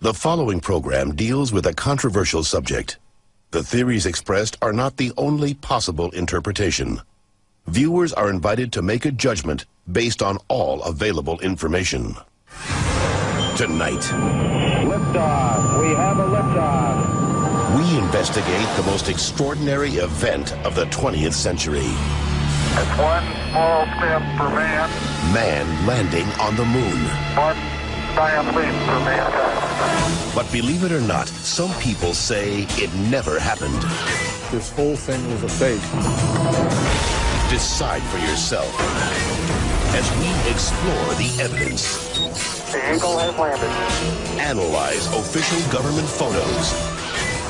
The following program deals with a controversial subject. The theories expressed are not the only possible interpretation. Viewers are invited to make a judgment based on all available information. Tonight, liftoff. We have a liftoff. We investigate the most extraordinary event of the 20th century. It's one small step for man. Man landing on the moon. One giant leap for mankind. But believe it or not, some people say it never happened. This whole thing was a fake. Decide for yourself as we explore the evidence. The Eagle has landed. Analyze official government photos.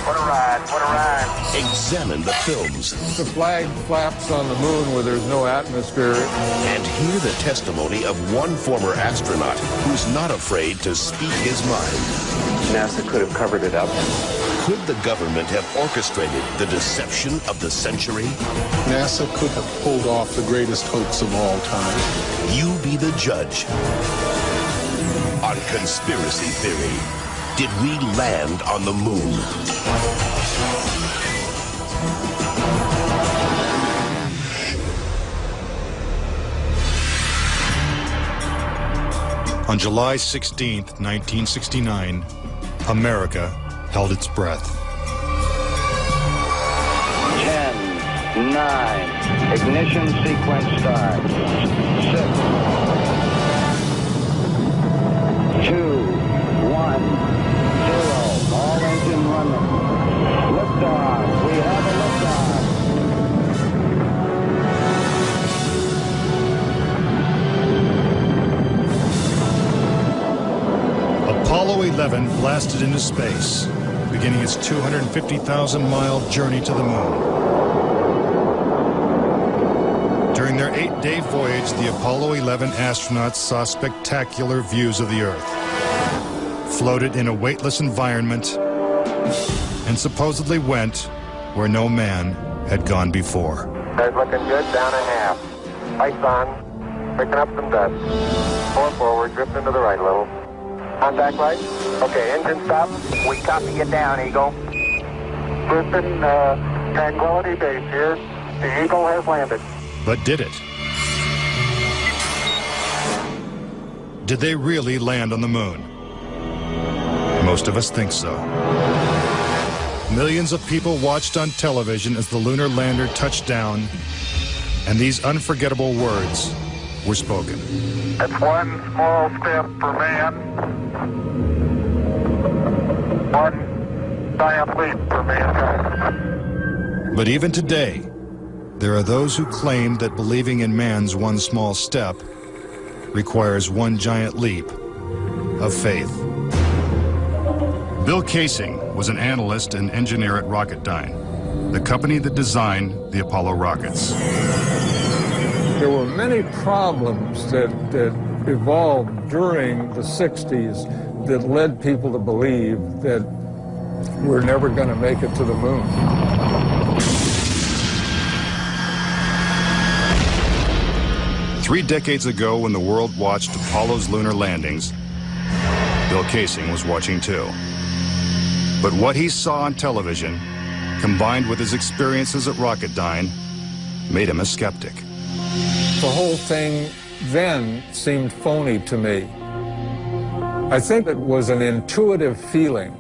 What a ride, what a ride. Examine the films. The flag flaps on the moon where there's no atmosphere. And hear the testimony of one former astronaut who's not afraid to speak his mind. NASA could have covered it up. Could the government have orchestrated the deception of the century? NASA could have pulled off the greatest hoax of all time. You be the judge. On Conspiracy Theory, did we land on the moon? On July 16th, 1969, America held its breath. 10, 9, ignition sequence start. 6, 2, 1, 0. All engine running. Liftoff. We have a liftoff. Apollo 11 blasted into space, beginning its 250,000-mile journey to the moon. During their 8-day voyage, the Apollo 11 astronauts saw spectacular views of the Earth, floated in a weightless environment, and supposedly went where no man had gone before. Guys looking good, down a half. Lights on, picking up some dust. 4 forward, drift into the right a little. Contact light. Okay, engine stop. We copy you down, Eagle. Houston, Tranquility Base here. The Eagle has landed. But did it? Did they really land on the moon? Most of us think so. Millions of people watched on television as the lunar lander touched down, and these unforgettable words were spoken. It's one small step for man, one giant leap for mankind. But even today, there are those who claim that believing in man's one small step requires one giant leap of faith. Bill Kaysing was an analyst and engineer at Rocketdyne, the company that designed the Apollo rockets. There were many problems that evolved during the 60s that led people to believe that we're never going to make it to the moon. Three decades ago, when the world watched Apollo's lunar landings, Bill Kaysing was watching too. But what he saw on television, combined with his experiences at Rocketdyne, made him a skeptic. The whole thing then seemed phony to me. I think it was an intuitive feeling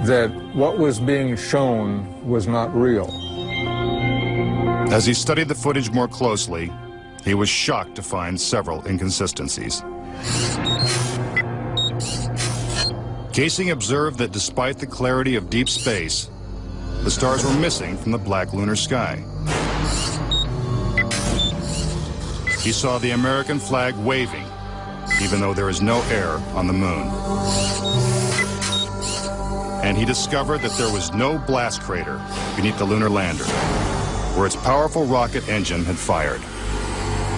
that what was being shown was not real. As he studied the footage more closely, he was shocked to find several inconsistencies. Kaysing observed that despite the clarity of deep space, the stars were missing from the black lunar sky. He saw the American flag waving, even though there is no air on the moon. And he discovered that there was no blast crater beneath the lunar lander, where its powerful rocket engine had fired.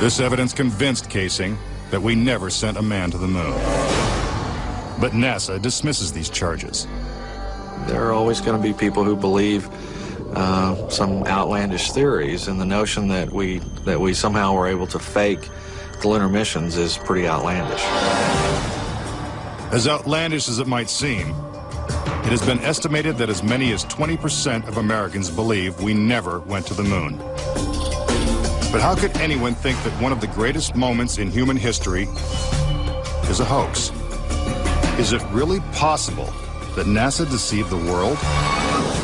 This evidence convinced Kaysing that we never sent a man to the moon. But NASA dismisses these charges. There are always going to be people who believe some outlandish theories, and the notion that we somehow were able to fake the lunar missions is pretty outlandish. As outlandish as it might seem, it has been estimated that as many as 20% of Americans believe we never went to the moon. But how could anyone think that one of the greatest moments in human history is a hoax? Is it really possible that NASA deceived the world?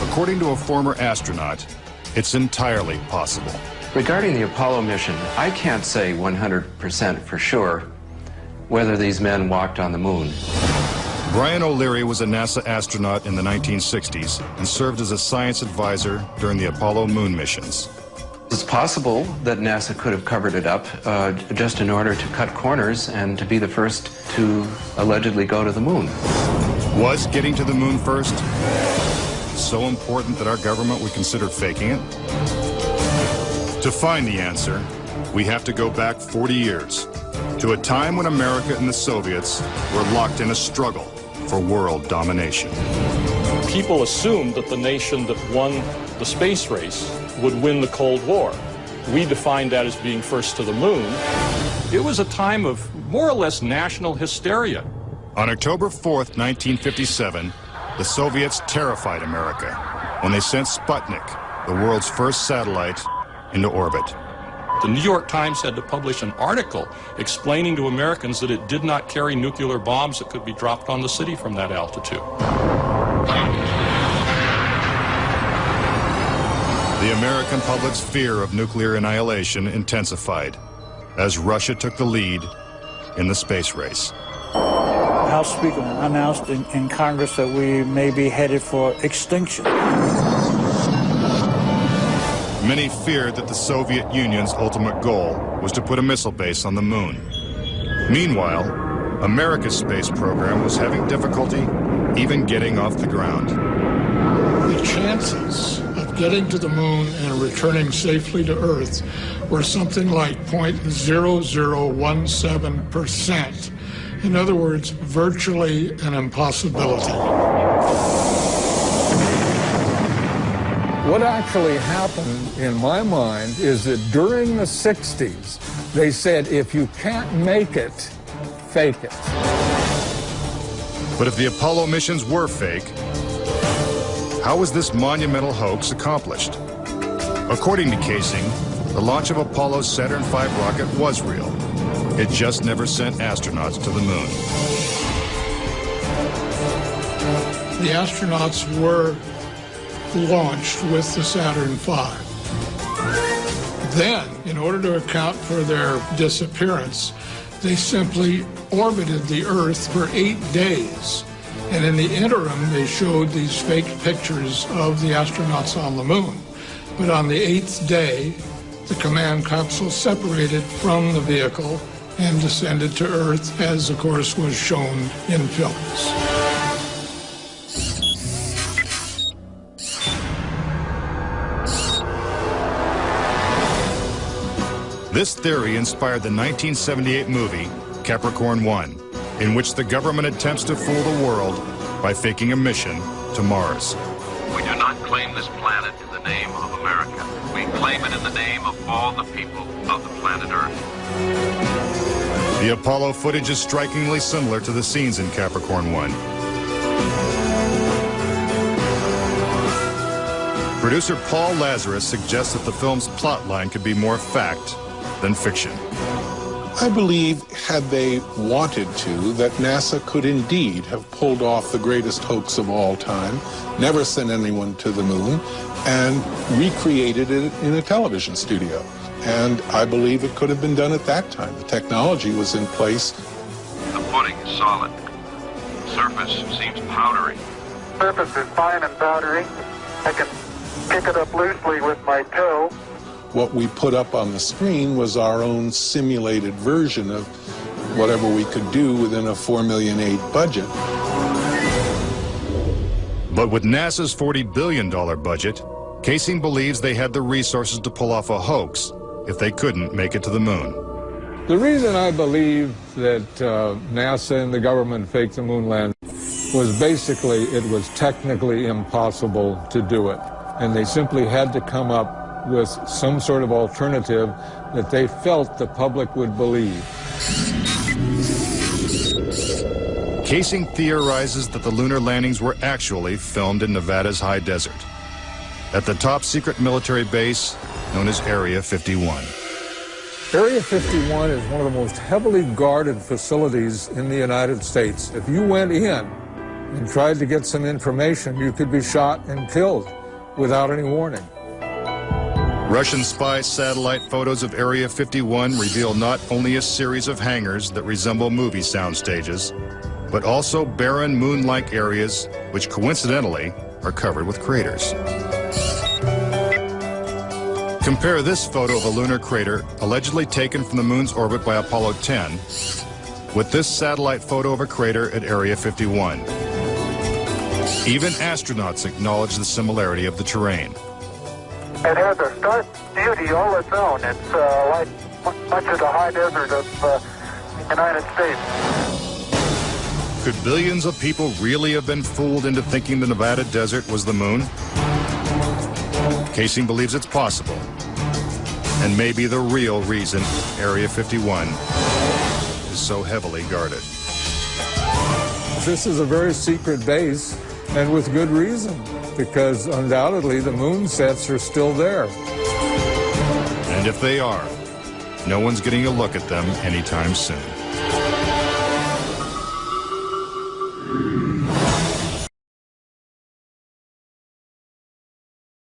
According to a former astronaut, it's entirely possible. Regarding the Apollo mission, I can't say 100% for sure whether these men walked on the moon. Brian O'Leary was a NASA astronaut in the 1960s and served as a science advisor during the Apollo moon missions. It's possible that NASA could have covered it up just in order to cut corners and to be the first to allegedly go to the moon. Was getting to the moon first so important that our government would consider faking it? To find the answer, we have to go back 40 years, to a time when America and the Soviets were locked in a struggle for world domination. People assumed that the nation that won the space race would win the Cold War. We defined that as being first to the moon. It was a time of more or less national hysteria. On October 4th, 1957, the Soviets terrified America when they sent Sputnik, the world's first satellite, into orbit. The New York Times had to publish an article explaining to Americans that it did not carry nuclear bombs that could be dropped on the city from that altitude. The American public's fear of nuclear annihilation intensified as Russia took the lead in the space race. House Speaker announced in Congress that we may be headed for extinction. Many feared that the Soviet Union's ultimate goal was to put a missile base on the moon. Meanwhile, America's space program was having difficulty even getting off the ground. The chances of getting to the moon and returning safely to Earth were something like 0.0017%. In other words, virtually an impossibility. What actually happened, in my mind, is that during the 60s, they said, if you can't make it, fake it. But if the Apollo missions were fake, how was this monumental hoax accomplished? According to Kaysing, the launch of Apollo's Saturn V rocket was real. It just never sent astronauts to the moon. The astronauts were launched with the Saturn V. Then, in order to account for their disappearance, they simply orbited the Earth for 8 days. And in the interim, they showed these fake pictures of the astronauts on the moon. But on the 8th day, the command capsule separated from the vehicle and descended to Earth, as of course was shown in films. This theory inspired the 1978 movie Capricorn 1, in which the government attempts to fool the world by faking a mission to Mars. We do not claim this planet in the name of America. We claim it in the name of all the people of the planet Earth. The Apollo footage is strikingly similar to the scenes in Capricorn 1. Producer Paul Lazarus suggests that the film's plotline could be more fact than fiction. I believe, had they wanted to, that NASA could indeed have pulled off the greatest hoax of all time, never sent anyone to the moon, and recreated it in a television studio. And I believe it could have been done at that time. The technology was in place. The footing is solid. The surface seems powdery. Surface is fine and powdery. I can pick it up loosely with my toe. What we put up on the screen was our own simulated version of whatever we could do within a $4.8 million budget. But with NASA's $40 billion budget, Kaysing believes they had the resources to pull off a hoax if they couldn't make it to the moon. The reason I believe that NASA and the government faked the moon landing was basically it was technically impossible to do it. And they simply had to come up with some sort of alternative that they felt the public would believe. Kaysing theorizes that the lunar landings were actually filmed in Nevada's high desert, at the top secret military base known as Area 51. Area 51 is one of the most heavily guarded facilities in the United States. If you went in and tried to get some information, you could be shot and killed without any warning. Russian spy satellite photos of Area 51 reveal not only a series of hangars that resemble movie sound stages, but also barren moon-like areas which coincidentally are covered with craters. Compare this photo of a lunar crater allegedly taken from the moon's orbit by Apollo 10 with this satellite photo of a crater at Area 51. Even astronauts acknowledge the similarity of the terrain. It has a stark beauty all its own. It's like much of the high desert of the United States. Could billions of people really have been fooled into thinking the Nevada desert was the moon? Kaysing believes it's possible, and maybe the real reason Area 51 is so heavily guarded. This is a very secret base, and with good reason, because undoubtedly the moon sets are still there. And if they are, no one's getting a look at them anytime soon.